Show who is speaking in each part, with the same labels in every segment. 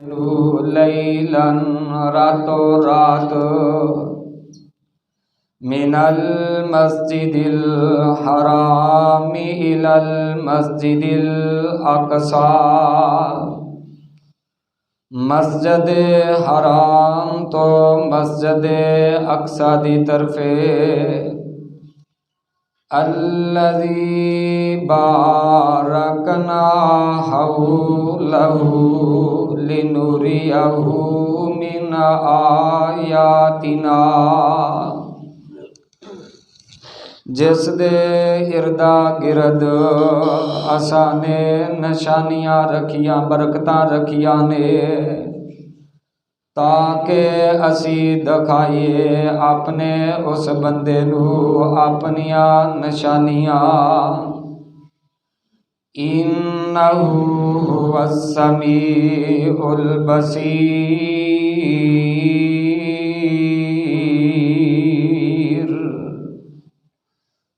Speaker 1: لیلاً راتوں رات من المسجد الحرام إلى المسجد الأقصى، مسجد حرام تو مسجد اقصی دی طرف الذی بارکنا حولہ لنریہ من آیاتنا، جس دے اردا گرد اساں نے نشانیاں رکھیاں، برکتاں رکھیاں نے، تاکہ اسی دکھائیے اپنے اس بندے نو اپنیاں نشانیاں۔ انہ هو السمیع البصیر،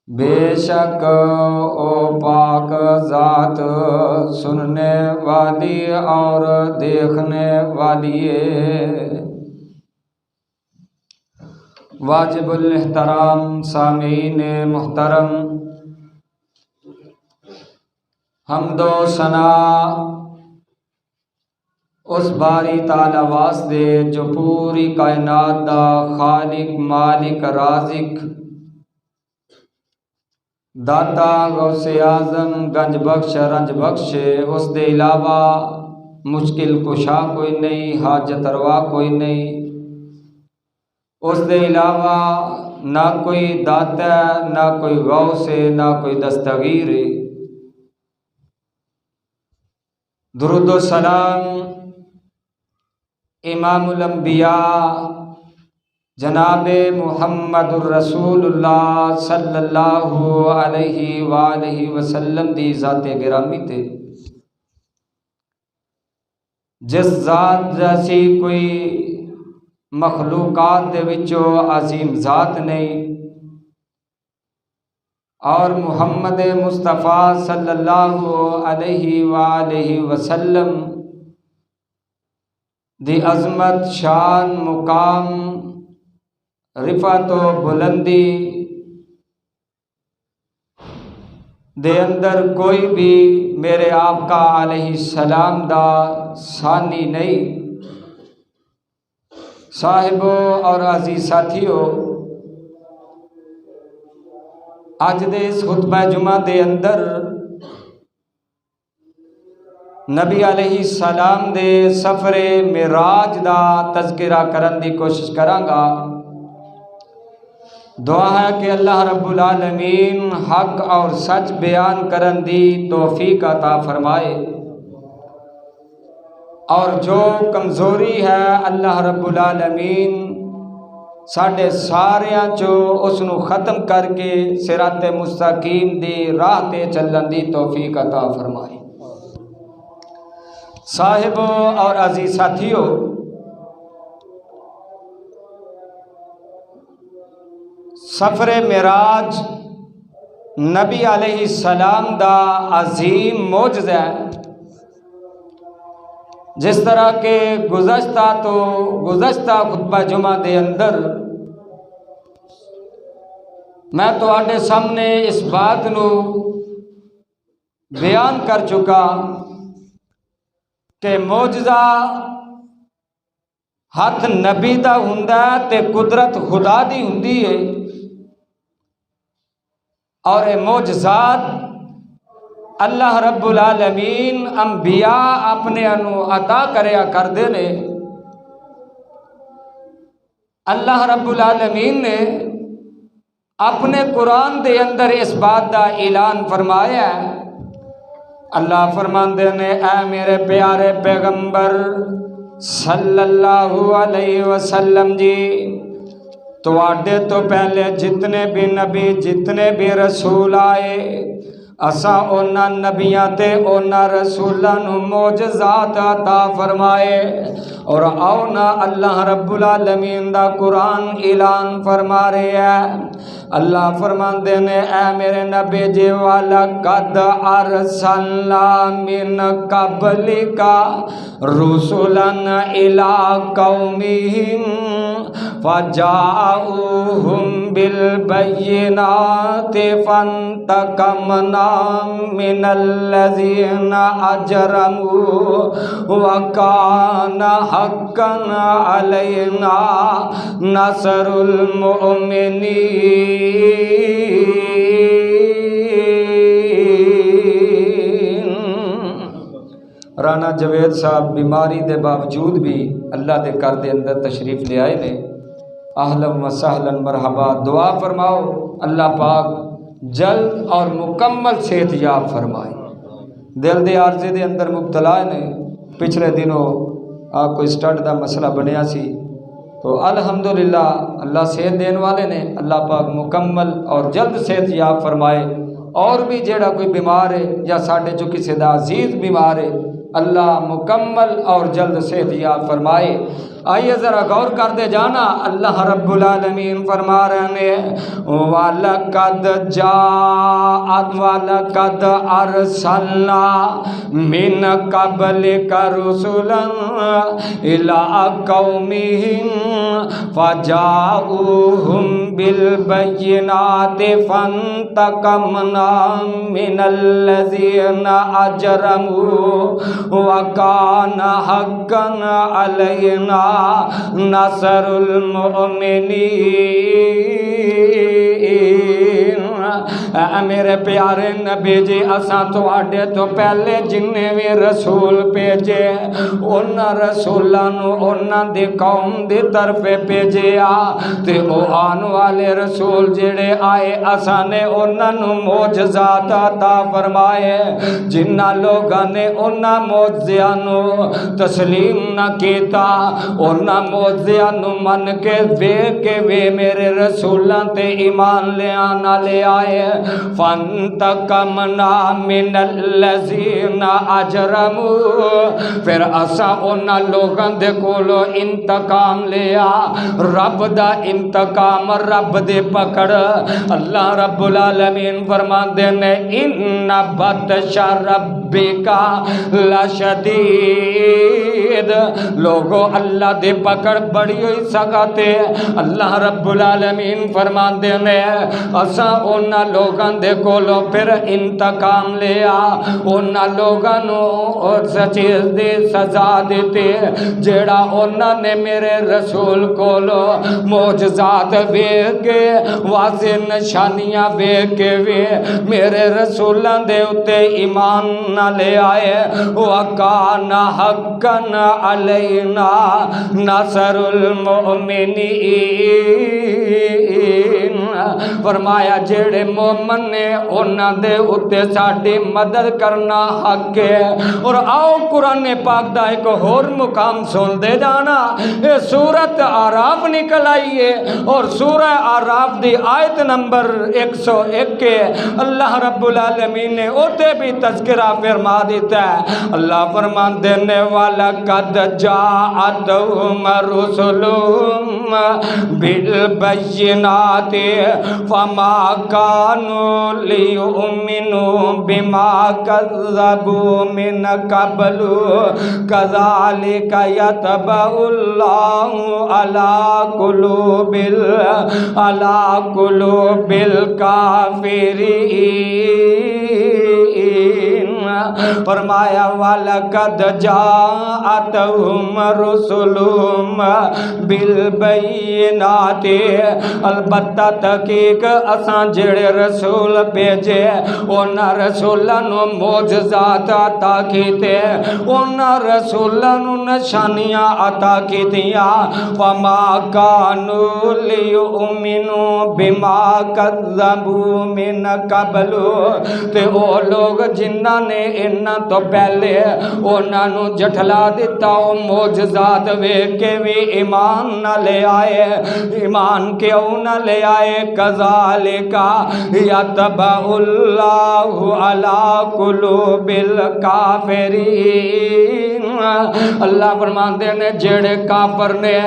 Speaker 1: بے شک او پاک ذات سننے والی اور دیکھنے والی ہے۔ واجب الاحترام سامعین محترم، حمد و ثنا اس باری تعالی واسطے جو پوری کائنات دا خالق، مالک، رازق، داتا، غوث اعظم، گنج بخش، رنج بخش، اس دے علاوہ مشکل کشا کوئی نہیں، حاجت روا کوئی نہیں، اس دے علاوہ نہ کوئی داتا ہے، نہ کوئی غوث ہے، نہ کوئی دستگیر ہے۔ درود و سلام امام الانبیاء جناب محمد الرسول اللہ صلی اللہ علیہ وآلہ وسلم دی ذات گرامی تے، جس ذات جیسی کوئی مخلوقات دے وچوں عظیم ذات نہیں، اور محمد مصطفیٰ صلی اللہ علیہ وآلہ وسلم دی عظمت، شان، مقام، رفعت و بلندی دے اندر کوئی بھی میرے آقا علیہ السلام دا ثانی نہیں۔ صاحبو اور عزیز ساتھیو، اج دے اس خطبہ جمعہ دے اندر نبی علیہ السلام دے سفر معراج دا تذکرہ کرن دی کوشش کرانگا۔ دعا ہے کہ اللہ رب العالمین حق اور سچ بیان کرن دی توفیق عطا فرمائے، اور جو کمزوری ہے اللہ رب العالمین ساڈے ساریاں چو اس نو ختم کر کے صراط مستقیم دی راہ تے چلن دی توفیق عطا فرمائے۔ صاحبو اور عزیز ساتھیو، سفر معراج نبی علیہ السلام دا عظیم معجزہ ہے، جس طرح کہ گزشتہ خطبہ جمعہ دے اندر میں تواڈے سامنے اس بات نو بیان کر چکا کہ معجزہ ہاتھ نبی دا ہوندا ہے تے قدرت خدا دی ہوندی ہے، اور یہ معجزات اللہ رب العالمین انبیاء اپنے انو عطا کریا کردے نے۔ اللہ رب العالمین نے اپنے قرآن دے اندر اس بات دا اعلان فرمایا ہے۔ اللہ فرماندے نے، اے میرے پیارے پیغمبر صلی اللہ علیہ وسلم جی، تواڈے تو پہلے جتنے بھی نبی، جتنے بھی رسول آئے، اساں اونا نبیاں تے اونا رسولاں نو معجزات عطا فرمائے اور اونا اللہ رب العالمین دا قرآن اعلان فرما رہے ہیں۔ اللہ فرماندے نے اے میرے نبی جی وَلَقَدْ أَرْسَلْنَا مِن قَبْلِكَ رُسُلًا إِلَىٰ قَوْمِهِمْ فَجَاءُوهُم بِالْبَيِّنَاتِ فَانْتَقَمْنَا مِنَ الَّذِينَ أَجْرَمُوا وَكَانَ حَقًّا عَلَيْنَا نَصْرُ الْمُؤْمِنِينَ۔ رانا جوید صاحب بیماری دے باوجود بھی اللہ دے گھر دے اندر تشریف لے آئے نے۔ اہلا و سہلا مرحبا، دعا فرماؤ اللہ پاک جلد اور مکمل صحت یاب فرمائے۔ دل دے عارضے دے اندر مبتلا نے، پچھلے دنوں کوئی سٹڈ دا مسئلہ بنیا سی، تو الحمدللہ اللہ صحت دین والے نے، اللہ پاک مکمل اور جلد صحت یاب فرمائے۔ اور بھی جیڑا کوئی بیمار ہے یا ساڈے جو کسی دا عزیز بیمار ہے، اللہ مکمل اور جلد صحت یاب فرمائے۔ آئیے ذرا غور کر دے جانا، اللہ رب العالمین فرما رہے ہیں وَلَقَدْ أَرْسَلْنَا مِن قَبْلِكَ رُسُلًا إِلَىٰ قَوْمِهِمْ فَجَاءُوهُم بِالْبَيِّنَاتِ فَانْتَقَمْنَا مِنَ الَّذِينَ أَجْرَمُوا وَكَانَ حَقًّا عَلَيْنَا نَصْرُ الْمُؤْمِنِينَ۔ اے میرے پیارے نبی جی، اساں تواڈے تو پہلے جننے بھی رسول بھیجے انہاں رسولاں نو انہاں دی قوم دی طرف بھیجیا، تے او آن والے رسول جڑے آئے اساں نے انہاں نو معجزات عطا فرمائے۔ جنہاں لوگاں نے انہاں معجزیاں نو تسلیم نہ کیتا، انہاں معجزیاں نو من کے ویکھ کے وے میرے رسولاں تے ایمان لے آنا لے آئے۔ فَانْتَقَمْنَا مِنَ الَّذِينَ أَجْرَمُوا، پھر اساں انہاں لوگاں دے کولو انتقام لیا، رب دا انتقام، رب دے پکڑ۔ اللہ رب العالمین فرماندے نے اِنَّ بَطْشَ رَبِّكَ لَشَدِيدٌ، لوگو اللہ دے پکڑ بڑی ہوئی سخت ہے۔ اللہ رب العالمین فرماندے نے اساں انہاں لوگاں دے کولو پھر انتقام لیا، انہاں لوگاں نو چیز دی سزا دیتے جیڑا انہاں نے میرے رسول کولو معجزات ویکھ کے، واضح نشانیاں ویکھ کے میرے رسولاں دے اتے ایمان نہ لے آئے۔ وَكَانَ حَقًّا عَلَيْنَا نَصْرُ الْمُؤْمِنِينَ، فرمایا جیڑے مومن نے انہاں دے اتے ساڈی مدد کرنا حق ہے۔ اور آؤ قرآن پاک دا ایک اور مقام سن دے جانا، یہ سورت آراف نکل آئی ہے اور سورہ آراف دی آیت نمبر 101 کے اللہ رب العالمین نے اتے بھی تذکرہ فرما دیتا ہے۔ اللہ فرماندے نے وَلَقَدْ جَاءَتْهُمْ رُسُلُهُم بِالْبَيِّنَاتِ فَمَا كَانُوا لِيُؤْمِنُوا بِمَا كَذَّبُوا مِنْ قَبْلُ كَذَلِكَ يَطْبَعُ اللَّهُ عَلَى قُلُوبِ الْكَافِرِينَ۔ فرمایا وَلَقَدْ جَاءَتْهُمْ رُسُلُهُم بِالْبَيِّنَاتِ، البتہ تحقیق اساں جڑے رسول بھیجے انہاں رسولاں نو معجزات عطا کیتے، انہاں رسولاں نو نشانیاں عطا کیتیاں۔ فَمَا كَانُوا لِيُؤْمِنُوا بِمَا كَذَّبُوا مِنْ قَبْلُ، تے او لوگ جنہاں نے انہاں تو پہلے انہاں نو جھٹلا دیتا او معجزات ویکھ کے بھی ایمان نہ لے آئے ایمان کیوں نہ لے آئے کذالک یطبع اللہ علی قلوب الکافرین اللہ فرماندے نے جڑے کافر نے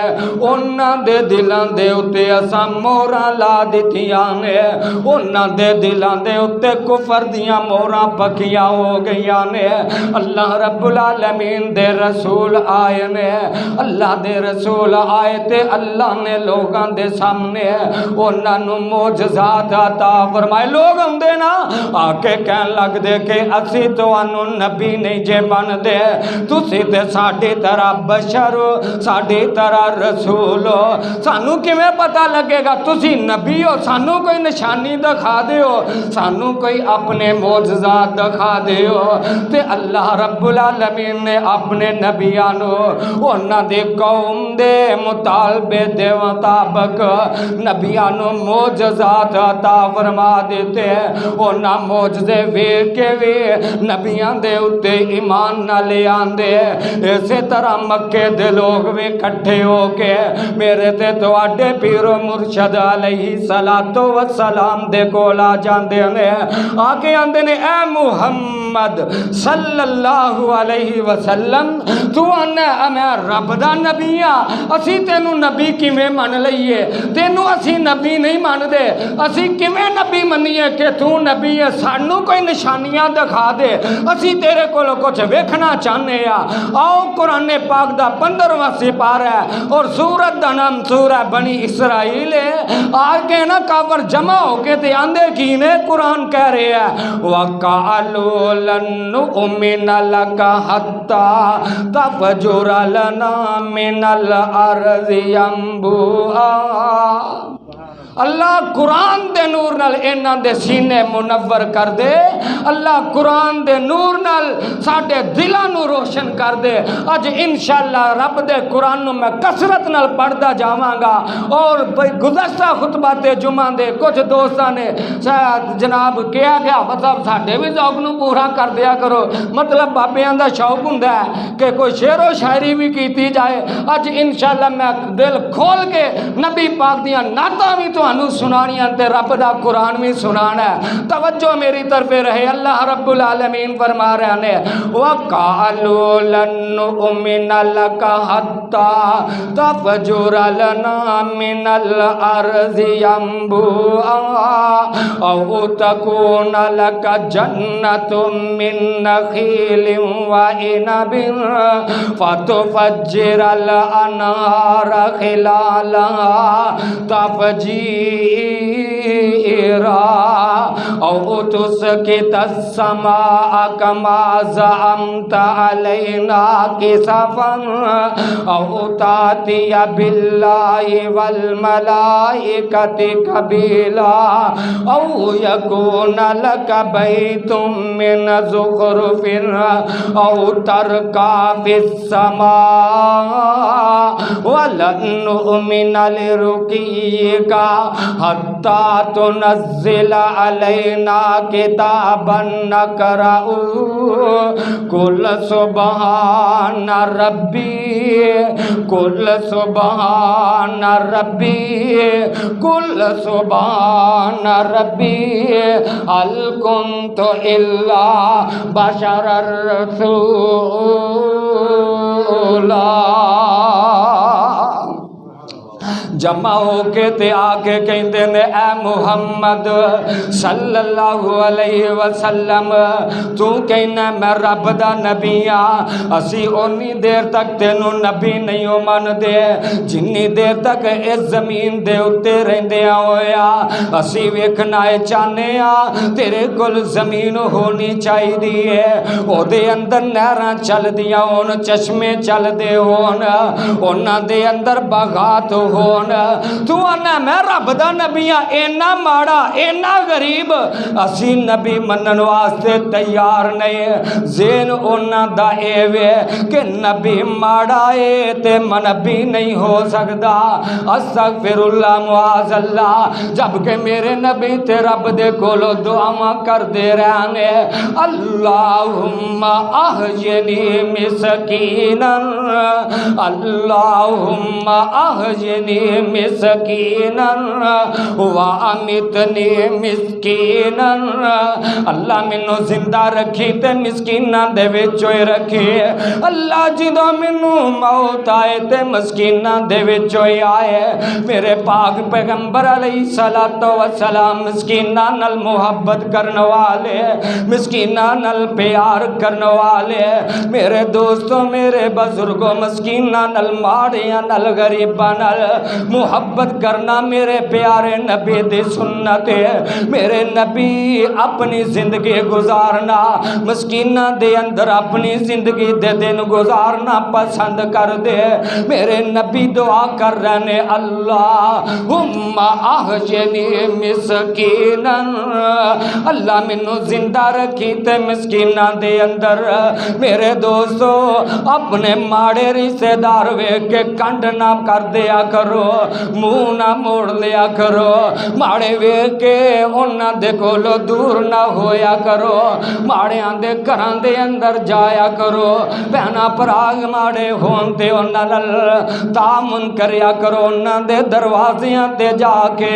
Speaker 1: انہاں دے دلاں دے اتے اساں موہراں لا دتیاں نے انہاں دے دلاں دے اتے کفر دیاں موہراں پکیاں ہو گئیاں نے اللہ رب العالمین دے رسول آئے نے اللہ دے رسول آئے تے اللہ نے لوگاں دے سامنے انہاں نو معجزات عطا فرمائے لوگ ہوندے نا آ کے کہن لگ دے کہ اسی تو انو نبی نہیں جے من دے تسی تے ساڈی طرح بشر ہو ساڈی طرح رسول ہو سانو کیویں پتہ لگے گا تسی نبی ہو سانو کوئی نشانی دکھا دیو سانو کوئی اپنے معجزات دکھا دیو تے اللہ رب العالمین نے اپنے نبیانو انہاں دے قوم دے مطالبے دے مطابق نبیانو معجزات عطا فرما دیتے انہاں معجزے ویکھ کے بھی نبیاں دے اتے ایمان نہ لے آندے اسی طرح مکے دے لوگ بھی کٹھے ہو کے میرے تے تواڈے پیر و مرشد علیہ السلام دے کول آ جاندے نے آ کے آندے نے اے محمد صلی اللہ علیہ وسلم تو آنا میں رب دا نبی ہاں اسی تینوں نبی کیویں من لئیے تینوں اسی نبی نہیں مان دے اسی کیویں نبی منیے کہ تو نبی ہے سانو کوئی نشانیاں دکھا دے اسی تیرے کولو کچھ ویکھنا چاہنے ہاں آؤ قرآن پاک دا 15واں سپارہ ہے اور سورت دا نام سورہ بنی اسرائیل ہے آگے نا کافر جمع ہو کے تے آندے کی نے قرآن کہہ رہے ہیں وَقَالُوا لَن نُؤْمِنَ لَكَ حَتَّى تَفْجُرَ لَنَا مِنَ الْأَرْضِ يَنبُوعًا اللہ قرآن دے نور نال انہاں دے سینے منور کر دے اللہ قرآن دے نور نال ساڈے دلاں نو روشن کر دے اج انشاءاللہ رب دے قرآن نو میں کثرت نال پڑھدا جاواں گا اور گزشتہ خطبہ تے جمعہ دے کچھ دوستاں نے شاید جناب کیا گیا مطلب ساڈے بھی ذوق نو پورا کر دیا کرو مطلب بابیاں دا شوق ہوندا ہے کہ کوئی شعر و شاعری بھی کیتی جائے اج انشاءاللہ میں دل کھول کے نبی پاک دیاں نعتاں بھی تو انو سنانیاں تے رب دا قرآن بھی سنانا ہے توجہ میری طرف رہے اللہ رب العالمین فرما رہے ہیں وَقَالُوا لَن نُؤْمِنَ لَكَ حَتَّى تَفْجُرَ لَنَا مِنَ الْأَرْضِ يَنبُوعًا أَوْ تَكُونَ لَكَ جَنَّةٌ مِّن نَخِيلٍ وَعِنَبٍ فَتُفَجِّرَ الْأَنْهَارَ خِلَالَهَا تفجیرا او تسقط السماء كما زعمت علينا كسفا او تاتي بالله والملائكة قبيلا او يكون لك بيت من زخرف او ترقى في السماء ولن نؤمن لرقيك حتى تنزل علينا كتابا نقرأه قل سبحان ربي قل سبحان ربي قل سبحان ربي هل كنت إلا بشرا رسولا جمع ہو کے تے آکے کہندے نے اے محمد صلی اللہ علیہ وسلم تو کہنا میں رب دا نبی ہاں اسی اونی دیر تک تینوں نبی نہیں ہو من دے جنی دیر تک اس زمین دے اتے رہندے ہویا اسی ویکھنا ہے چاہنے ہاں تیرے کل زمین ہونی چاہی دیئے او دے اندر نہراں چل دیا ہون چشمے چل دے ہون اونا دے اندر باغات ہون ہون تو آنا میں رب دا نبی ہاں اینا ماڑا اینا غریب اسی نبی منن واسطے تیار نہیں زین اونا دا ایوے کہ نبی ماڑا اے تے منبی نہیں ہو سکدا استغفر اللہ معاذ اللہ جبکہ میرے نبی تے رب دے کولو دعا کر دے رہنے اللہم احجنی مسکینا اللہم احجنی مسکینا وامتنی مسکینا اللہ منو زندہ رکھی تے مسکینہ دے وچوئے رکھی اللہ جدو منو موت آئے تے مسکینہ دے وچوئے آئے میرے پاک پیغمبر علیہ السلام مسکینہ نل محبت کرنے والے مسکینہ نل پیار کرنے والے میرے دوستوں میرے بزرگوں مسکینہ نل ماڑیاں نل غریباں نل محبت کرنا میرے پیارے نبی دی سنت ہے میرے نبی اپنی زندگی گزارنا مسکینہ دے اندر اپنی زندگی دے دن گزارنا پسند کر دے میرے نبی دعا کر رہنے اللہم احجنی مسکینا اللہ منو زندہ رکھی تے مسکینہ دے اندر میرے دوستو اپنے ماڑے رشتہ دار ویکھ کے کنڈ نہ کر دیا کرو منہ نہ موڑ لیا کرو ماڑے ویکھ کے انہاں دے کولو دور نہ ہویا کرو ماڑیاں دے گھراں دے اندر جایا کرو بہنا پراگ ماڑے ہون تے انہاں نال تعامن کریا کرو انہاں دے دروازیاں تے جا کے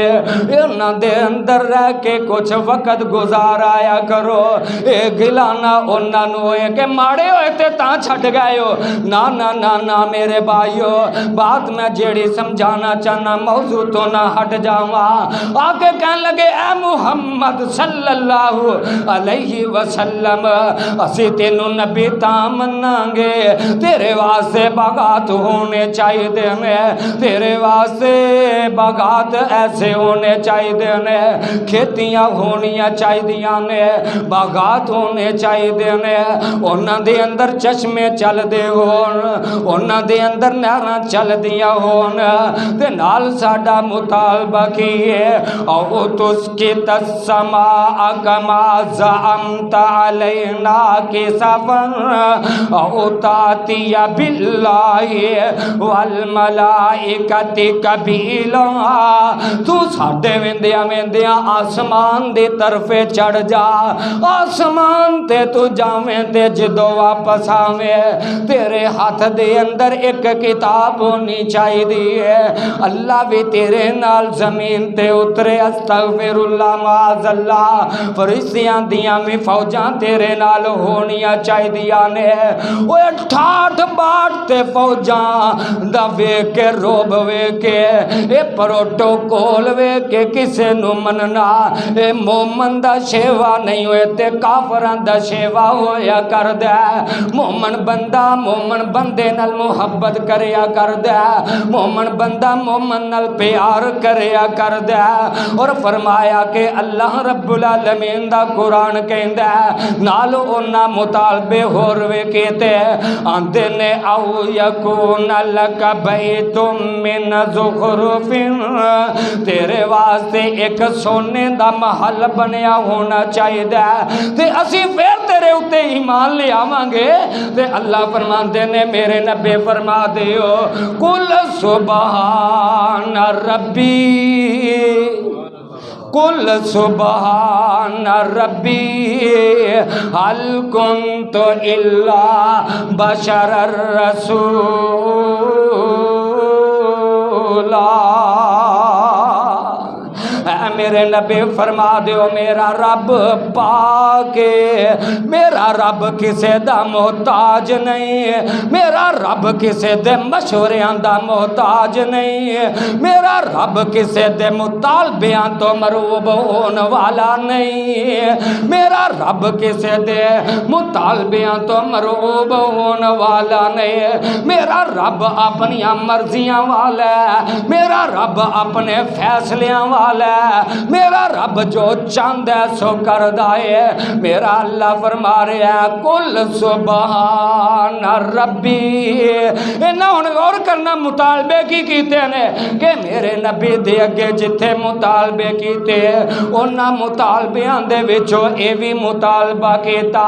Speaker 1: انہاں دے اندر رہ کے کچھ وقت گزار آیا کرو اے گلانا انہاں نو ہوئے کہ ماڑے ہوئے تے تاں چھٹ گئے ہو نا نا نا نا میرے بھائیو بات میں جیڑی سمجھانا چاہنا موضوع تو نہ ہٹ جاواں آگے کہنے لگے اے محمد صلی اللہ علیہ وسلم اسی تینوں نبی تاں منانگے تیرے واسطے باغات ہونے چاہیے دینے تیرے واسطے باغات ایسے ہونے چاہیے دینے کھیتیاں ہونیاں چاہیے دیانے باغات ہونے چاہیے دینے انہاں دے اندر چشمے چل دے ہون انہاں دے اندر نہراں چل دیا ہون تے نال ساڈا مطالبہ کیے او تسکت السماء کما زعمت علینا کسفا او تاتی باللہ والملائکت قبیلا تو ساڈے ویندیاں ویندیاں آسمان دی طرف چڑھ جا آسمان تے تو جاویں تے جدو واپس آویں تیرے ہاتھ دے اندر ایک کتاب ہونی چاہیے دیئے اللہ بھی تیرے نال زمین تے اترے استغفر اللہ معاذ اللہ فرشتیاں دیاں میں فوجاں تیرے نال ہونیاں چاہیے دیاں نے وہ ٹھاٹ باٹ تے فوجاں دا وے کے روب وے کے اے پروٹوکول وے کے کسے نو مننا اے مومن دا شیوا نہیں ہوئے تے کافران دا شیوا ہویا کر دے مومن بندے نال محبت کریا کر دے مومن بندہ مومن نال پیار کریا کر دے اور فرمایا کہ اللہ رب العالمین دا قرآن کہندا نال اونا مطالبے ہوروے کہتے آندے نے او یکون لک بیت من زخرف تیرے واسطے ایک سونے دا محل بنیا ہونا چاہیے تے اسی پھر تیرے اتے ایمان لے آوانگے تے اللہ فرماندے نے میرے نبی فرما دیو کل سبحان ربی قل سبحان ربی هل كنت الا بشر الرسولا اے میرے نبی فرما دیو میرا رب پاک میرا رب کسے دا محتاج نہیں میرا رب کسے دے مشوریاں دا محتاج نہیں میرا رب کسے دے مطالبیاں تو مروب ہونے والا نہیں میرا رب کسے دے مطالبیاں تو مروب ہونے والا نہیں میرا رب اپنی مرضیاں والا ہے میرا رب اپنے فیصلیاں والا ہے میرا رب جو چاہتا ہے سو کردا ہے۔ میرا اللہ فرما رہا ہے کل سبحان ربی۔ انہاں ہن غور کرنا مطالبے کی کیتے نے کہ میرے نبی دے اگے جتھے مطالبے کیتے انہاں مطالبیاں دے وچوں اے وی مطالبہ کیتا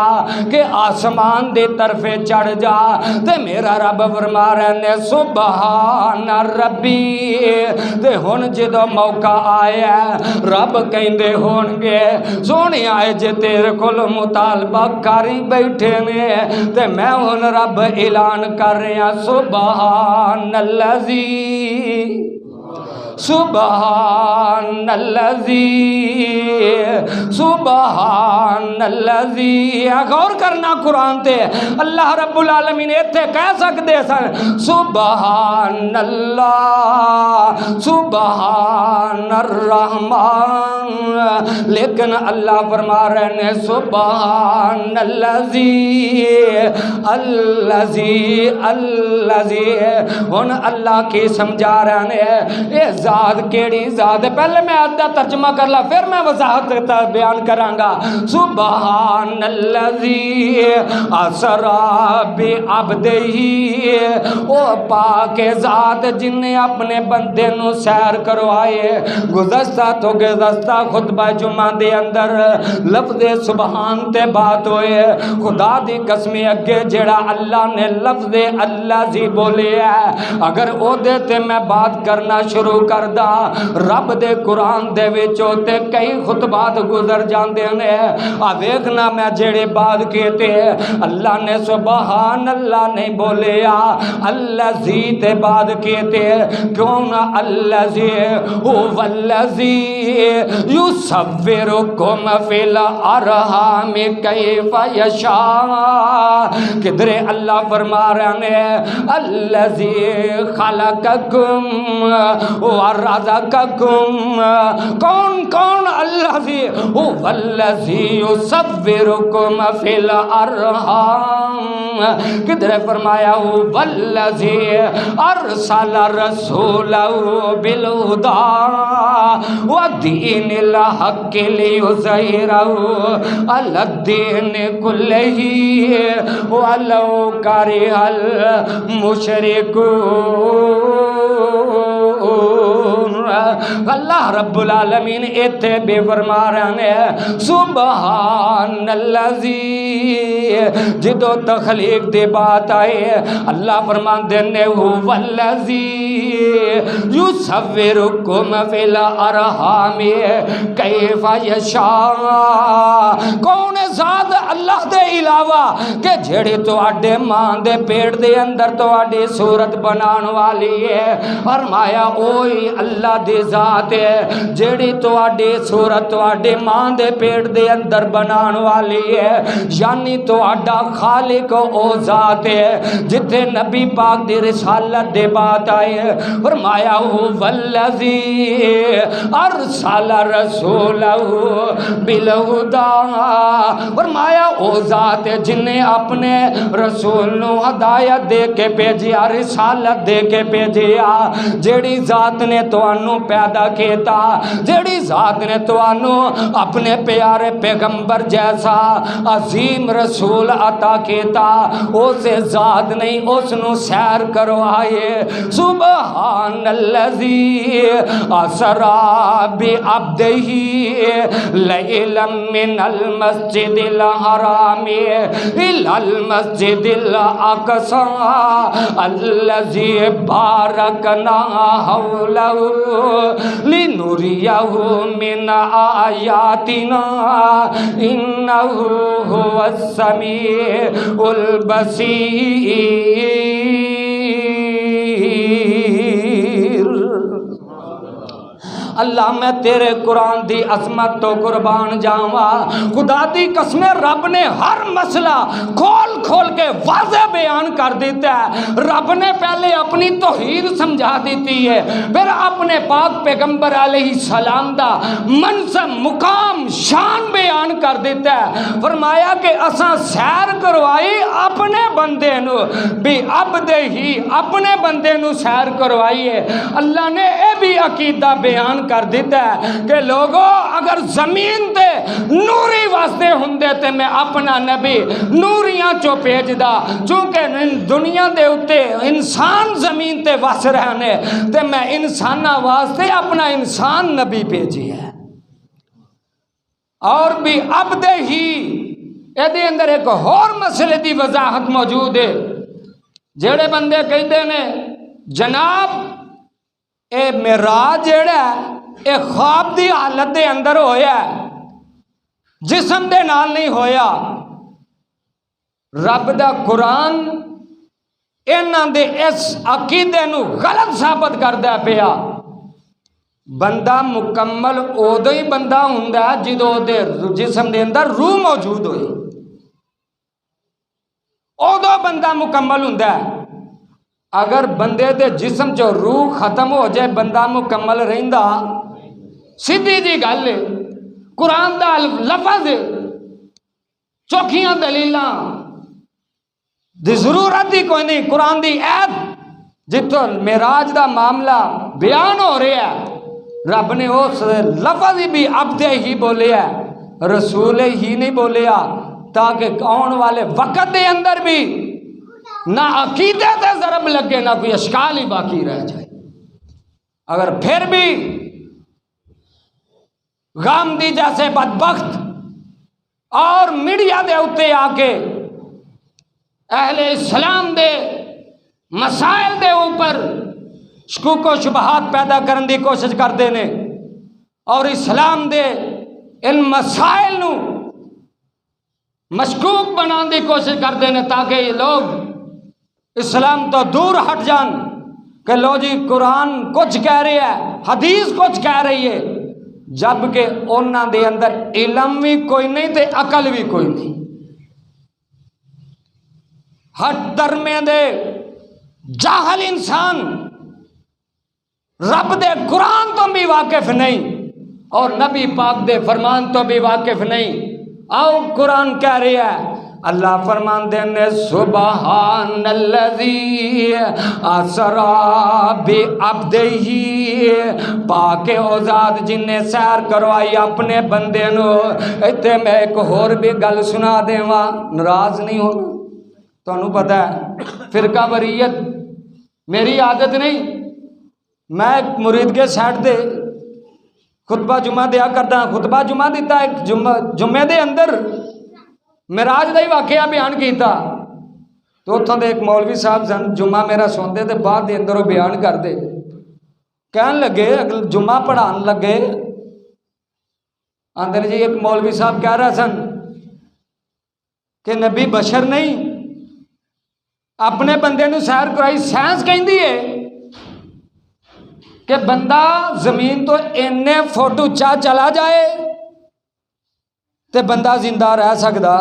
Speaker 1: کہ آسمان دی طرف چڑھ جا، تے میرا رب فرما رہے نے سبحان ربی۔ تے ہن جدوں موقع آیا رب کہندے ہون گے سونے آئے جے تیرے کول مطالبہ کری بیٹھے نے، تے میں ہن رب اعلان کر رہا سبحان الذی سبحان الذی سبحان الذی۔ غور کرنا قرآن تے اللہ رب العالمین ایتھے کہہ سکتے سن سبحان اللہ سبحان الرحمن، لیکن اللہ فرما رہے ہیں سبحان الذی الذی الذی۔ ہن اللہ کی سمجھا رہے ہیں ذات کیڑی ذات ہے؟ پہلے میں آدھا ترجمہ کر لا پھر میں وضاحت بیان کراں گا۔ سبحان الذی اسری بعبدہ، او پاک ذات جن نے اپنے بندے نو سیر کروائے۔ گزشتہ تو گزشتہ خطبہ جمعہ دے اندر لفظ سبحان تے بات ہوئے۔ خدا دی قسم اگے جڑا اللہ نے لفظ الذی بولے ہے اگر او دے تے میں بات کرنا شروع کر دا رب دے قرآن دے وچوں تے کئی خطبات گزر جاندے نے۔ ویکھنا میں جڑے بات کیتے اللہ نے سبحان اللہ نہیں بولیا الذی تے بات کیتے کیوں نہ الذی هو الذی یصورکم فی الارحام کیف یشاء۔ کدھر اللہ فرما رہے ہیں الذی خلقکم ورزقکم۔ کون کون الذی هو الذی یصورکم فی الارحام۔ کدھر فرمایا هو الذی ارسل رسولہ بالہدی ودین الحق لیظہرہ علی الدین کلہ ولو کرہ المشرکون۔ اللہ رب العالمین ایتھے بھی فرما رہے ہیں سبحان الذی۔ جدو تخلیق دی بات آئے اللہ فرماندے نے هو الذی یصورکم فی الارحام کیف یشاء۔ کون ذات اللہ دے علاوہ کہ جڑی تواڈے ماں دے پیٹ دے اندر تواڈی صورت بنان والی ہے۔ فرمایا اوہی اللہ دی ذات ہے جڑی تواڈی صورت تواڈی ماں دے پیٹ دے اندر بنان والی ہے، یعنی تواڈا خالق او ذات ہے۔ جتھے نبی پاک دی رسالت دے بات آئے فرمایا هو الذی ارسل رسولہ بالہدی۔ فرمایا او ذات ہے جن نے اپنے رسول نو ہدایت دے کے بھیجیا رسالت دے کے بھیجیا۔ جیڑی ذات نے تانوں پیدا کیتا، جیڑی ذات نے تانوں اپنے پیارے پیغمبر جیسا عظیم رسول عطا کیتا، اس ذات نہیں اس نو سیر کروائے۔ سبحان الذی اسری بعبدہ لیلا من المسجد الحرام الی المسجد الاقصی الذی بارکنا حولہ لنریہ من آیاتنا انہ هو السمیع البصیر۔ اللہ میں تیرے قرآن دی عظمت تو قربان جاواں۔ خدا دی قسم رب نے ہر مسئلہ کھول کھول کے واضح بیان کر دیتا ہے۔ رب نے پہلے اپنی توحید سمجھا دیتی ہے، پھر اپنے پاک پیغمبر علیہ السلام دا منصب مقام شان بیان کر دیتا ہے۔ فرمایا کہ اساں سیر کروائی اپنے بندے نو بھی عبدہ ہی، اپنے بندے نو سیر کروائیے۔ اللہ نے اے بھی عقیدہ بیان کر دیتا ہے کہ لوگوں اگر زمین تے نوری واسطے ہوندے تے میں اپنا نبی نوریاں چو بھیجدا، چونکہ دنیا دے اتے انسان زمین تے وس رہنے تے میں انساناں واسطے اپنا انسان نبی بھیجی ہے۔ اور بھی عبد ہی یہ اندر ایک اور مسئلے دی وضاحت موجود ہے۔ جڑے بندے کہتے ہیں جناب اے معراج جڑا ہے اے خواب دی حالت دے اندر ہویا ہے، جسم دے نال نہیں ہویا، رب دا قرآن انہاں دے اس عقیدے نو غلط ثابت کردا پیا۔ بندہ مکمل ادو ہی بندہ ہوندا ہے جدو دے جسم دے اندر روح موجود ہوئی، ادو بندہ مکمل ہوندا ہے۔ اگر بندے دے جسم چو روح ختم ہو جائے بندہ مکمل رہندا؟ سیدھی جی گل ہے، قرآن دا لفظ چوکھیاں دلیلاں دی ضرورت ہی کوئی نہیں۔ قرآن دی ایت جتوں معراج دا معاملہ بیان ہو رہا ہے، رب نے اس لفظ بھی عبد ہی بولیا ہے، رسول ہی نہیں بولیا، تاکہ آن والے وقت دے اندر بھی نہ عقیدے تے ضرب لگے نہ کوئی اشکال ہی باقی رہ جائے۔ اگر پھر بھی غامدی جیسے بدبخت اور میڈیا دے اتے آ کے اہل اسلام دے مسائل دے اوپر شکوک و شبہات پیدا کرنے دی کوشش کرتے ہیں اور اسلام دے ان مسائل نو مشکوک بنانے دی کوشش کرتے ہیں تاکہ یہ لوگ اسلام تو دور ہٹ جان کہ لو جی قرآن کچھ کہہ رہی ہے، حدیث کچھ کہہ رہی ہے، جبکہ انہاں دے اندر علم بھی کوئی نہیں تے عقل بھی کوئی نہیں۔ ہر درمے دے جاہل انسان رب دے قرآن تو بھی واقف نہیں اور نبی پاک دے فرمان تو بھی واقف نہیں۔ آؤ قرآن کہہ رہا ہے، اللہ فرمان دینے سبحان الذی اسرا بعبدہ، پاک او ذات جن نے سیر کروائی اپنے بندے نو۔ ایتھے میں ایک اور بھی گل سنا دیواں، ناراض نہیں ہونا۔ تانوں پتہ ہے فرقہ واریت میری عادت نہیں، میں ایک مرید کے سائٹ دے خطبہ جمعہ دیا کرتا ہوں، خطبہ جمعہ دیتا ایک جمعے دے اندر معراج دا ہی واقعہ بیان کیتا، تو اتھوں دے ایک مولوی صاحب سن، جمعہ میرا سوندے تے بعد دے اندر وہ بیان کر دے، کہن لگے جمعہ پڑھان لگے، آندر جی ایک مولوی صاحب کہہ رہا سن کہ نبی بشر نہیں، اپنے بندے نو سیر کرائی، سائنس کہندی ہے کہ بندہ زمین تو اینے فوٹو چلا جائے تے بندہ زندہ رہ سکدا۔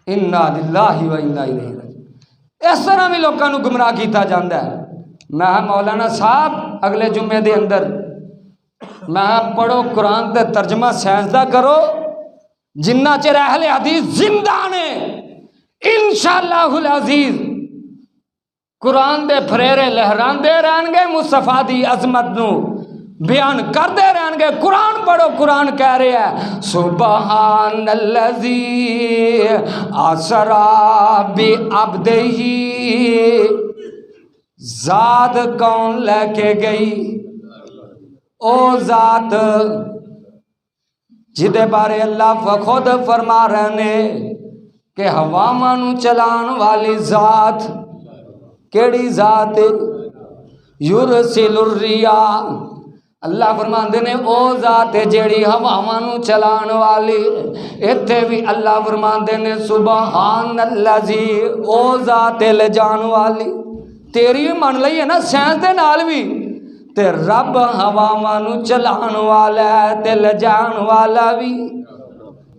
Speaker 1: انا للہ و انا الیہ راجعون۔ اس طرح بھی لوگوں کو گمراہ کیتا جاندہ ہے۔ میں مولانا صاحب اگلے جمعے دے اندر میں پڑھو قرآن تے ترجمہ سائنس دا کرو، جنہ چر اہل حدیث زندہ نے انشاءاللہ العزیز قرآن دے پھریرے لہران دے رہن گے، مصطفیٰ دی عظمت نو بیان کر دے رہن گے۔ قرآن پڑھو، قرآن کہہ رہے ہیں سبحان الذی اسرا بعبدہ، ذات کون لے کے گئی؟ او ذات جدے بارے اللہ خود فرما رہے کہ ہواواں نو چلان والی ذات کیڑی ذات؟ یرسل الرِّیاح، اللہ فرماندے نے او ذات جیڑی ہواواں نو چلان والی۔ ایتھے بھی اللہ فرماندے نے سبحان الذی، او ذات لے جان والی۔ تیری من لئی ہے نا سائنس دے نال بھی، تے رب ہواواں نو چلان والا ہے تے لے جان والا بھی۔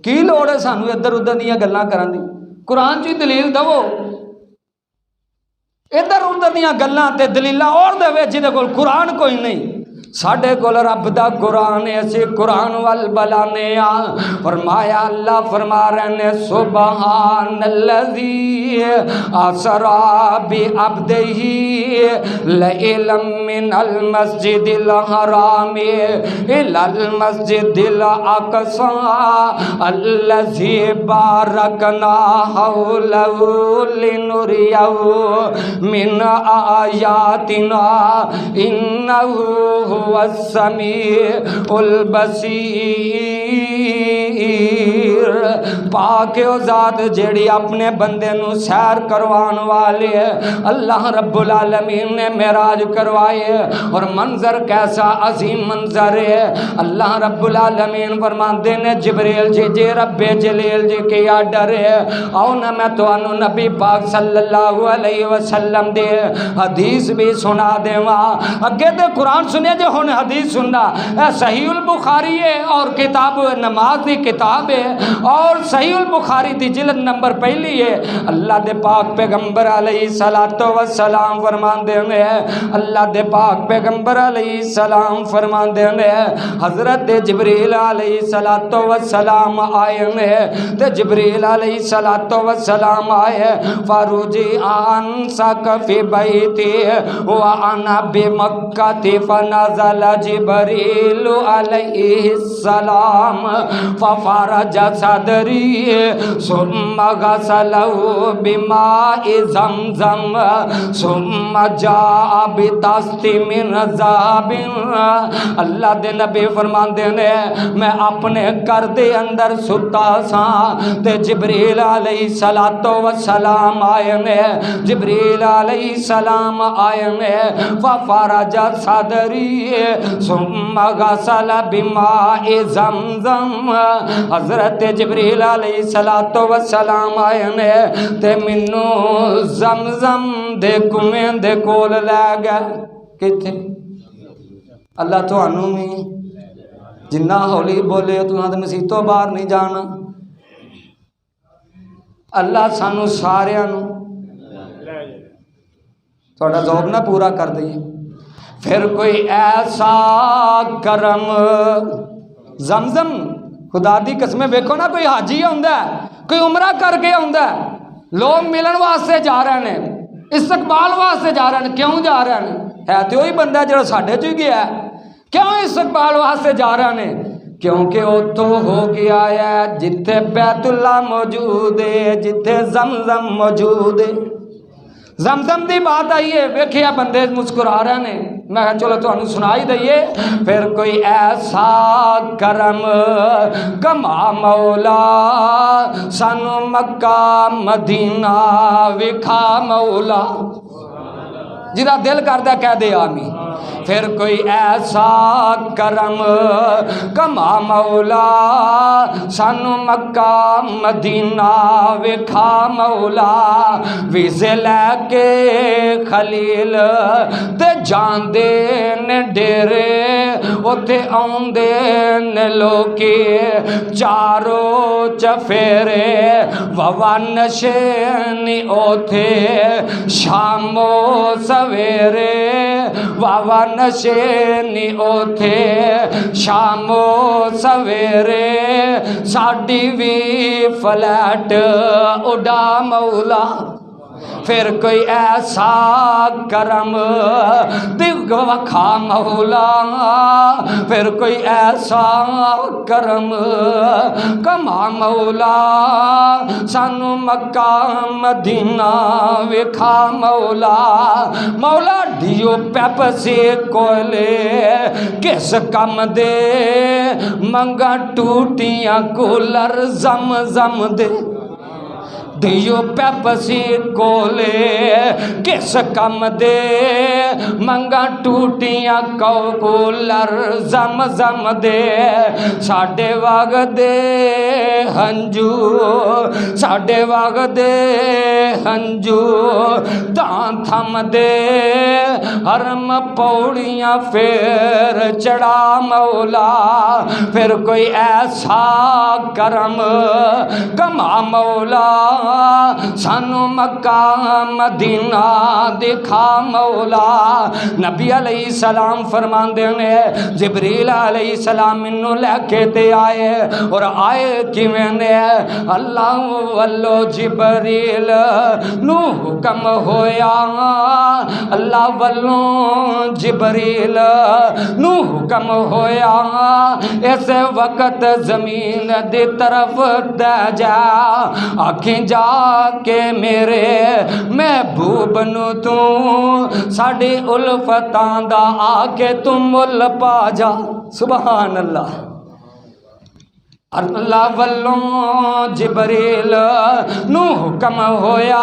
Speaker 1: کی لوڑ ہے سانو ادھر ادھر دیاں گلاں کرن دی؟ قرآن چ دلیل دو، ادھر ادھر دیاں گلاں تے دلیلاں اور دے جہدے کول قرآن کوئی نہیں۔ ساڈے کول رب دا قرآن ہے، اسی قرآن وال بلانے آ۔ فرمایا اللہ فرما رہے ہیں سبحان الذی اسرا بعبدہ لیلا من المسجد الحرام الی المسجد الاقصی الذی بارکنا حولہ لنریہ من آیاتنا انہ هو السمیع البصیر۔ پاک او ذات جیڑی اپنے بندے نو سیر کروان والے ہے۔ اللہ رب العالمین نے معراج کروائے اور منظر کیسا عظیم منظر ہے۔ اللہ رب العالمین فرماندے نے جبریل جی رب جلیل جی کے آرڈر ہے، آؤ نا میں تانوں نبی پاک صلی اللہ علیہ وسلم دے حدیث بھی سنا دیواں۔ اگے تے قرآن سنے جو ہن حدیث سننا، صحیح البخاری ہے اور کتاب نماز دی کتاب ہے، اور صحیح البخاری دی جلد نمبر پہلی ہے۔ اللہ دے پاک پیغمبر علیہ الصلوۃ والسلام فرماندے ہیں، اللہ دے پاک پیغمبر علیہ السلام فرماندے ہیں حضرت جبریل علیہ الصلوۃ والسلام آئے ہیں، تے جبریل علیہ الصلوۃ والسلام آئے فاروجی ان سقف بیتی وانا بمکہ فنزل جبریل علیہ السلام ففرج صدری ثم غسلہ بماء زمزم ثم جاء بطست من ذهب۔ اللہ دے نبی فرماندے نے میں اپنے گھر دے اندر ستا سا تے جبریل علیہ الصلوۃ والسلام آئے نے، جبریل علیہ السلام آئے نے ففرج صدری ثم غسل بماء زمزم۔ حضرت جبریل علیہ الصلوۃ والسلام آئے نے تے مینوں زمزم دے کنویں دے کول لے گئے۔ کتھے؟ اللہ تانوں بھی جنہ ہولی بولے تساں تے مسیتوں باہر نہیں جانا۔ اللہ سانوں ساریاں نوں تھوڑا ذوق نہ پورا کر دئیے۔ پھر کوئی ایسا کرم، زمزم خدا دی قسمیں ویکھو نا، کوئی حاجی ہوندا ہے، کوئی عمرہ کر کے ہوندا ہے، لوگ ملن واسطے جا رہے ہیں، استقبال واسطے جا رہے ہیں۔ کیوں جا رہے ہیں؟ ہے تو وہی بندہ جڑا ساڈے چ گیا ہے۔ کیوں استقبال واسطے جا رہے ہیں؟ کیونکہ اتوں ہو گیا ہے جتھے بیت اللہ موجود ہے، جتھے زمزم موجود ہے۔ زمزم دی بات آئی ہے، ویکھیا بندے مسکرا رہے ہیں، میں کہا چلو تانوں سنائی دئیے۔ پھر کوئی ایسا کرم کما مولا سانو مکہ مدینہ وکھا مولا، جدا دل کردا کہہ دے آمین۔ پھر کوئی ایسا کرم کما مولا سانو مکہ مدینہ وکھا مولا، ویزے لے کے خلیل تے جاندے نے ڈیرے اوتے آندے نے لوکی چارو چفیرے ووا نشینی اوتھے شامو سویرے واوا نشینی اوتھے شامو سویرے ساڈی وی فلیٹ اڈا مولا۔ پھر کوئی ایسا کرم دگ وکھا مولا، پھر کوئی ایسا کرم کما مولا سانو مکہ مدینہ وکھا مولا۔ مولا ڈیو پیپسی کولے کس کم دے منگا ٹوٹیاں کولر زم زم دے، دیو پیپسی کولے کس کم دے منگا ٹوٹیاں کولر زم زم دے، ساڈے وگ دے ہنجو ساڈے وگدے ہنجو تاں تھم دے حرم پوڑیاں پھر چڑھا مولا پھر کوئی ایسا کرم کما مولا سانو مکہ مدینہ دکھا مولا نبی علیہ السلام فرماندے نے جبریل علیہ السلام منو لے کے تے آئے اور آئے کیویں نے اللہ والو جبریل نو حکم ہویا اللہ والو جبریل نو حکم ہویا اس وقت زمین دی طرف دے جا آکھیں جا کے میرے محبوب نو تو ساڑی الفتاں دا آکے تم مل پا جا سبحان اللہ اللہ والوں جبریل نو حکم ہویا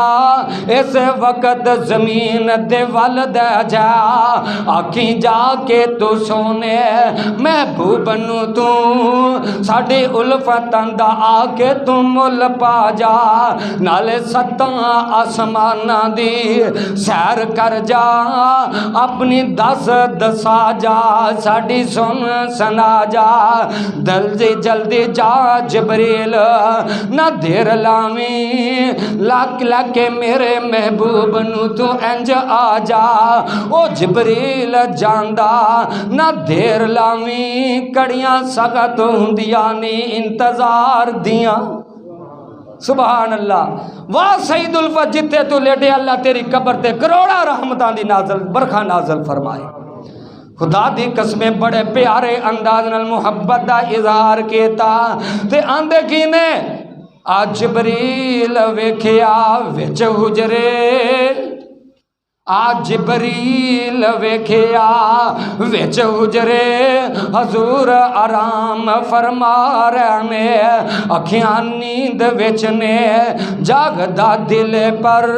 Speaker 1: اس وقت زمین دے ول دے جا آکھیں جا کے تو سونے محبوب نو تو ساڑی الفتاں دا آکے تو مل پا جا نالے ستاں آسمانہ دی سیر کر جا اپنی دس دسا جا ساڑی سن سنا جا جلدی جا جبریل نہ دیر لاویں لاک لاکے میرے محبوب نو تو انج آ جا او جبریل جاندا نہ دیر لاویں کڑیاں سخت ہوندیاں نی انتظار دیاں سبحان اللہ واہ سید الفت جتے تو لیٹے اللہ تیری قبر تے کروڑا رحمتاں دی نازل برکھا نازل فرمائے خدا دی قسمیں بڑے پیارے انداز نال محبت دا اظہار کیتا تے آندے کی نے آج جبریل ویکھیا وچ حجرے آج جبریل ویکھیا وچ حجرے حضور آرام فرما رہے نے اکھیاں نیند وچ نے جاگدا دل پر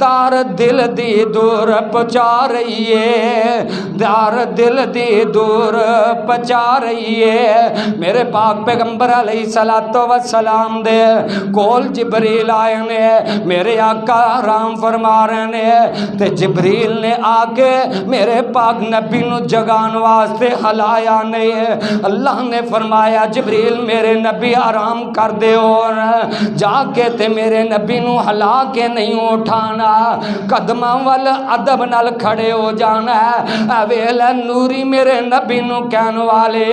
Speaker 1: تار دل دی دور پہنچا رہی ہے تار دل دی دور پہنچا رہی ہے میرے پاک پیغمبر علیہ السلام دے کول جبریل آئے نے میرے آقا آرام فرما رہے نے جبریل نے آگے میرے پاک نبی نو جگان واسطے ہلایا نہیں اللہ نے فرمایا جبریل میرے نبی آرام کر دے اور جا کے تے میرے نبی نو ہلا کے نہیں اٹھانا قدماں وال ادب نال کھڑے ہو جانا ہے ویل نوری میرے نبی نو کہن والے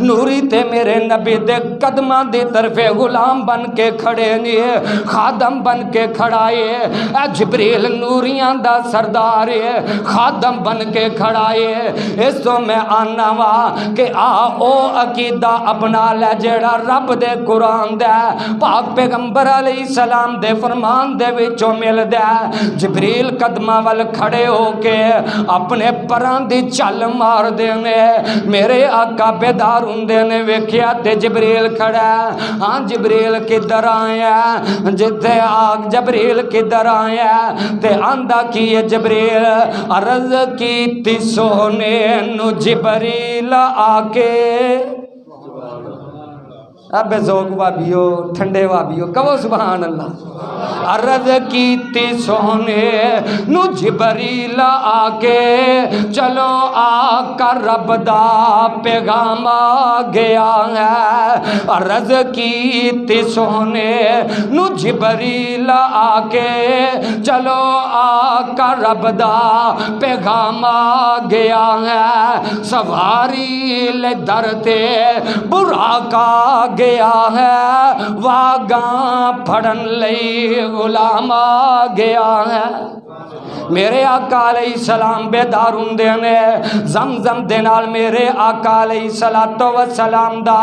Speaker 1: نوری تے میرے نبی دے قدماں دی طرف غلام بن کے کھڑے نہیں خادم بن کے کھڑائے جبریل نوریاں دا سردار خادم بن کے کھڑائے اس تو میں آنا وا کہ او عقیدہ اپنا لے جڑا رب دے قرآن دے پاک پیغمبر علیہ السلام دے فرمان دے وچوں مل دے جبریل قدمہ وال کھڑے ہو کے اپنے پران دی چل مار دے نے میرے آقا بیدار ہوندے نے ویکھیا تے جبریل کھڑا ہاں جبریل کدھر آیا جتے آگ جبریل کدھر آیا تے آندہ کی جبریل عرض کی تی سونے نو جبریل آکے اب ذوق وابیو ٹھنڈے وابیو کہو سبحان اللہ عرض کیتی سونے نو جبریل آکے چلو آقا رب دا پیغام آ گیا ہے عرض کیتی سونے نو جبریل آکے چلو آقا رب دا پیغام آ گیا ہے سواری لے درتے برا کا گیا ہے واگاں پھڑن لئی غلام آ گیا ہے میرے آقا علیہ السلام بیدار ہوندے نے زمزم دے نال میرے آقا علیہ السلام دا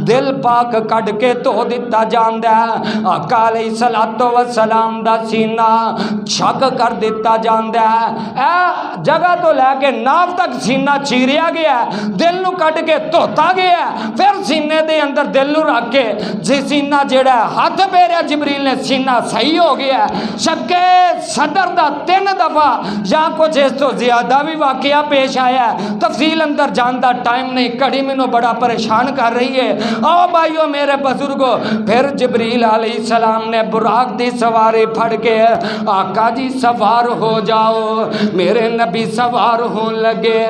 Speaker 1: دل پاک کڈ کے تو دتا جاندا ہے آقا علیہ السلام دا سینہ چھک کر دتا جاندا ہے اے جگہ تو لے کے ناف تک سینہ چیریا گیا ہے دل نو کڈ کے دھوتا گیا ہے پھر سینے دے اندر دل نو رکھ کے جی سینہ جڑا ہاتھ پھیریا جبریل نے سینہ صحیح ہو گیا ہے شب کے صدر دا تین دا دفعہ یا کچھ اس تو زیادہ بھی واقعہ پیش آیا ہے، تفصیل اندر جاندہ ٹائم نہیں، کڑی مینوں بڑا پریشان کر رہی ہے۔ آؤ بھائیو میرے بزرگو، پھر جبریل علیہ السلام نے براق دی سواری پھڑ کے آقا جی سوار ہو جاؤ، میرے نبی سوار ہون لگے،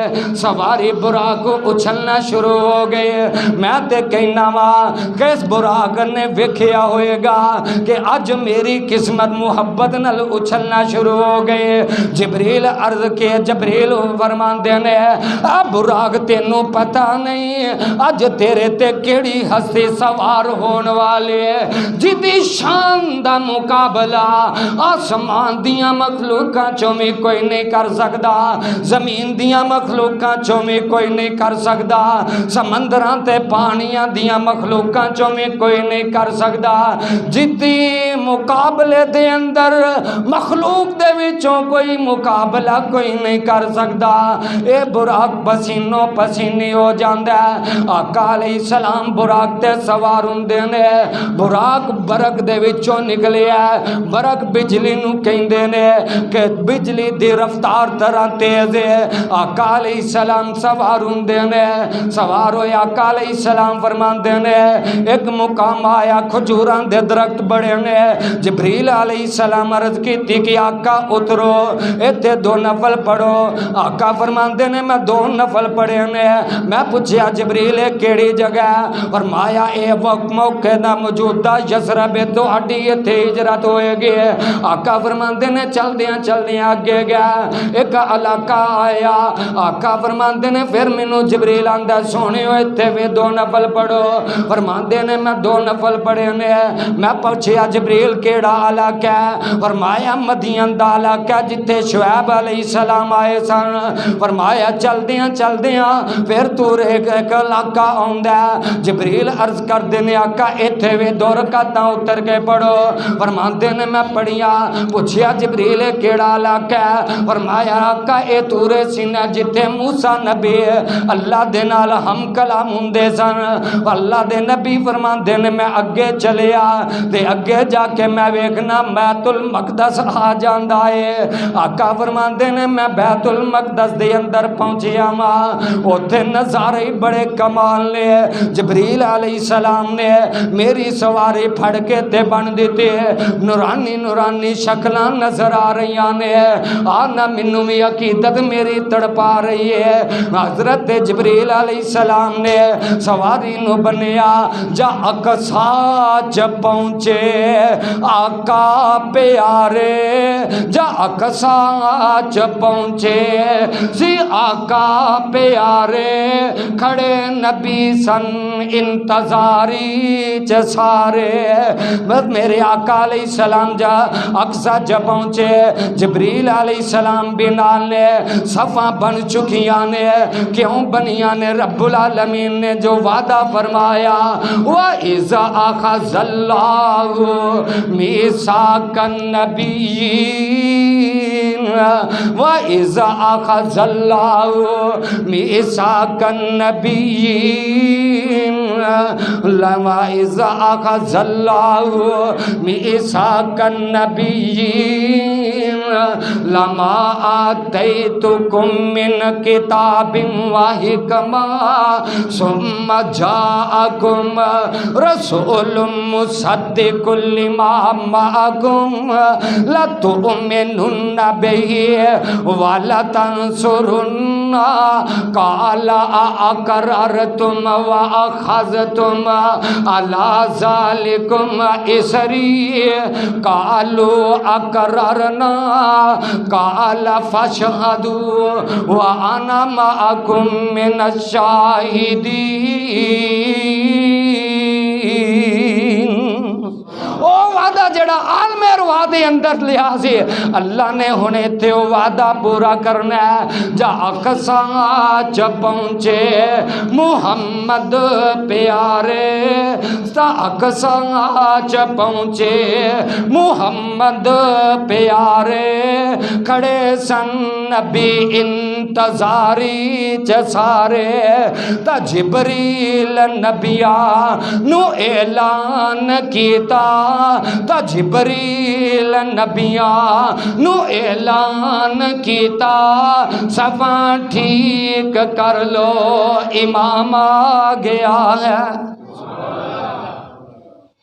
Speaker 1: سواری براق اچھلنا شروع ہو گئے۔ میں تے کہنا وا کہ اس براق نے ویکھیا ہوئے گا کہ اج میری قسمت محبت نال اچھلنا شروع ہو گئے۔ جبریل عرض کے جبریل فرماندے نے براق تینوں پتہ نہیں اج تیرے تے کیڑی ہستی سوار ہون والے جدی شان دا مقابلہ آسمان دیاں مخلوقاں چوں بھی کوئی نہیں کر سکدا، زمین دیاں مخلوقاں چوں بھی کوئی نہیں کر سکدا، سمندراں تے پانیاں دیاں مخلوقاں چوں بھی کوئی نہیں کر سکدا، جدی مقابلے دے اندر مخلوق دے وچوں کوئی مقابلہ کوئی نہیں کر سکدا۔ اے براق پسینوں پسینی ہو جاندا ہے۔ آقا علیہ السلام براق تے سوار ہوندے نے، براق برق دے وچوں نکلیا ہے۔ برق بجلی نو کہندے نے کہ بجلی دی رفتار طرح تیز ہے۔ آقا علیہ السلام سوار ہوندے نے، سوار ہوئے آقا علیہ السلام فرماندے نے ایک مقام آیا کھجوراں دے درخت بڑے نے، جبریل علیہ السلام عرض کیتی کہ آقا اترو ایتھے دو نفل پڑھو۔ آقا فرماندے نے میں دو نفل پڑھے نے۔ میں پوچھیا جبریل کیڑی جگہ؟ فرمایا اے وقت موقع دا موجودہ یثرب تو ہڈی ایتھے ہجرت ہوئے گی۔ آقا فرماندے نے چلدیاں اگے گیا ایک علاقہ آیا۔ آقا فرماندے نے پھر مینوں جبریل آندا سونے ایتھے وی دو نفل پڑھو۔ فرماندے نے میں دو نفل پڑھے نے۔ میں پوچھیا جبریل کیڑا علاقہ ہے؟ فرمایا مدین دا علاقہ جتھے شعیب علیہ السلام آئے سن۔ فرمایا چلدیاں پھر تور ایک علاقہ آندا ہے۔ جبریل عرض کر دینے آقا ایتھے وی دو رکعتاں اتر کے پڑھو۔ فرماندے نے میں پڑھیا۔ پوچھیا جبریل کیڑا علاقہ ہے؟ فرمایا آقا اے تور سینا جتھے موسیٰ نبی اللہ دے نال ہم کلام ہوندے سن۔ اللہ دے نبی فرماندے نے میں اگے چلیا تے اگے جا کے میں ویکھنا بیت المقدس آ جاندا ہے۔ آقا فرماندے نے میں بیت المقدس دے اندر پہنچیا ماں، اوتھے نظارے بڑے کمال نے۔ جبریل علیہ السلام نے میری سواری پھڑ کے تے بن دیتے، نورانی شکلاں نظر آ رہی نے۔ آنا مینوں بھی عقیدت میری تڑپا رہی ہے۔ حضرت جبریل علیہ السلام نے سواری نو بنیا، جا اقصا چ پہنچے آقا پیارے، جا اقصا چ پہنچے سی آقا پیارے، کھڑے نبی سن انتظاری چ سارے۔ بس میرے آقا علیہ السلام جا اقصا چ پہنچے، جبریل علیہ السلام بھی نال نے، صفاں بن چکیاں نے، کیوں بنیاں نے؟ رب العالمین نے جو وعدہ فرمایا وَإِذَا أَخَذَ اللَّهُ مِيثَاقَ النَّبِيِّينَ وَإِذَا أَخَذَ اللَّهُ مِيثَاقَ النَّبِيِّينَ وَإِذَا أَخَذَ اللَّهُ مِيثَاقَ النَّبِيِّينَ لَمَا آتَيْتُكُم مِّن كِتَابٍ وَحِكْمَةٍ ثُمَّ جَاءَكُمْ رَسُولٌ مُصَدِّقٌ لِّمَا مَعَكُمْ لَتُؤْمِنُنَّ بِهِ وَلَتَنصُرُنَّهُ قَالَ أَأَقْرَرْتُمْ وَأَخَذْتُمْ عَلَى ذَلِكُمْ إِصْرِي قَالُوا أَقْرَرْنَا قَالَ فَاشْهَدُوا وَأَنَا مَعَكُمْ مِنَ الشَّاهِدِينَ۔ او وعدہ جڑا عالم ارواح دے اندر لیا سی، اللہ نے ہونے تے او وعدہ پورا کرنا ہے۔ جا اقصا چ پہنچے محمد پیارے، جا اقصا چ پہنچے محمد پیارے، کھڑے سن نبی انتظار انتظاری چ سارے تا جبریل نبیا نو اعلان کیتا تا جبریل نبیا نو اعلان کیتا صفاں ٹھیک کر لو امام آ گیا ہے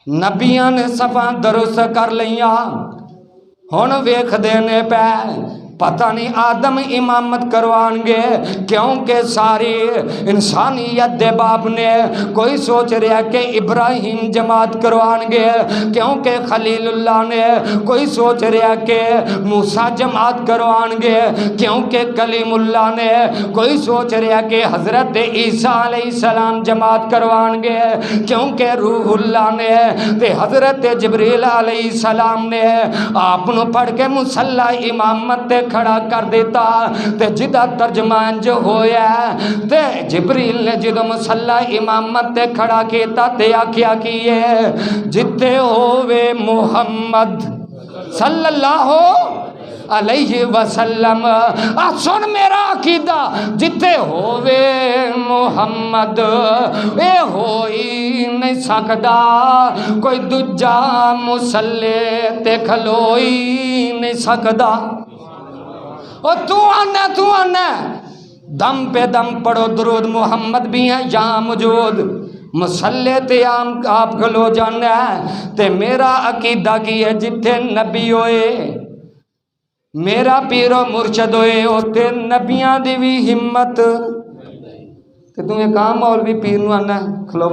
Speaker 1: نبیاں نے صفاں درست کر لیا ہن ویکھ دینے پہ پتہ نہیں آدم امامت کروان گے کیونکہ ساری انسانیت دے باپ نے کوئی سوچ رہا کہ ابراہیم جماعت کروان گے کیونکہ خلیل اللہ نے کوئی سوچ رہا کہ موسیٰ جماعت کروان گے کیونکہ کلیم اللہ نے کوئی سوچ رہا کہ حضرت عیسیٰ علیہ السلام جماعت کروان گے کیونکہ روح اللہ نے تے حضرت جبریل علیہ السلام نے آپ نو پڑھ کے مصلی امامت تے کھڑا کر دیتا تے جدہ ترجمان جو ہویا تے جبریل نے جدہ مصلی امامت تے کھڑا کیتا تے آکیا کیے جتے ہوئے محمد صلی اللہ علیہ وسلم سن میرا عقیدہ جتے ہوئے محمد اے ہوئی نہیں سکدا کوئی دجا مسلے تے کھلوئی نہیں سکدا اور تو آنا دم پہ دم پڑھو درود محمد بھی ہیں یہاں موجود مسلے تے آپ کھلو جانا ہے تے میرا عقیدہ کی ہے جتھے نبی ہوئے میرا پیرو مرشد ہوئے ہوتے نبیاں دی بھی ہمت تے تم یہ کام مولوی پیر نو آنا ہے کھلو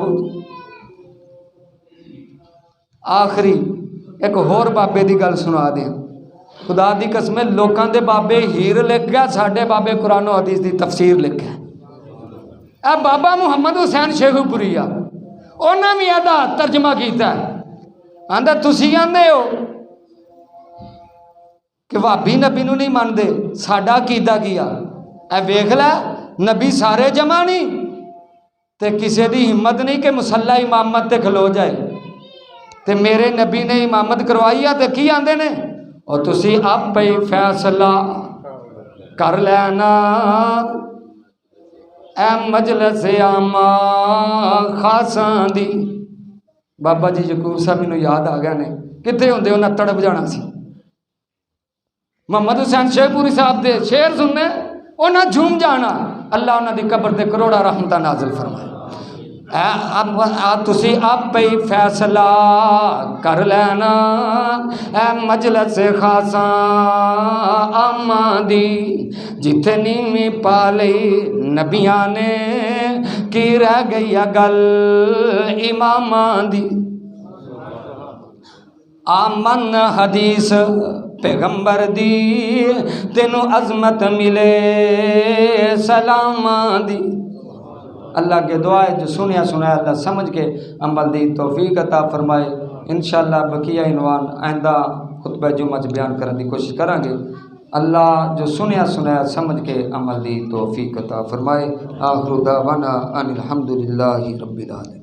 Speaker 1: آخری ایک اور بابے دی گل سنا دیں خدا دی قسم لوکاں دے بابے ہیر لکھ گیا ساڈے بابے قرآن و حدیث دی تفسیر لکھ گیا اے بابا محمد حسین شیخو پوریا انہاں بھی ادا ترجمہ کیتا ہے آندا تسی آندے ہو کہ وہابی نبی نو نہیں ماندے ساڈا عقیدہ کیا اے ویکھ لے نبی سارے جمع نہیں تے کسے دی ہمت نہیں کہ مصلی امامت تے کھلو جائے تے میرے نبی نے امامت کروائی ہے تے کی آندے نے اور تسی آپ پہ فیصلہ کر لینا اے مجلس عامہ خاصاں دی بابا جی یعقوب صاحب مینوں یاد آ گیا نے کتے ہوندے انہاں تڑپ جانا سی محمد حسین شیخ پوری صاحب دے شعر سننے انہاں جھوم جانا اللہ انہاں دی قبر تے کروڑا رحمتہ نازل فرمائے تسی آپ پہ فیصلہ کر لینا اے مجلس خاصاں عامہ دی جتنی میں پالی نبیاں نے کی رہ گئی گل اماماں دی آمن حدیث پیغمبر دی تینو عظمت ملے سلاماں دی اللہ کے دعائے جو سنیا اللہ سمجھ کے عمل دی توفیق عطا فرمائے انشاءاللہ بقیہ عنوان آئندہ خطبہ جمعہ بیان کرنے کی کوشش کریں گے اللہ جو سنیا سمجھ کے عمل دی توفیق عطا فرمائے آخر دعوانا ان الحمدللہ رب العالمین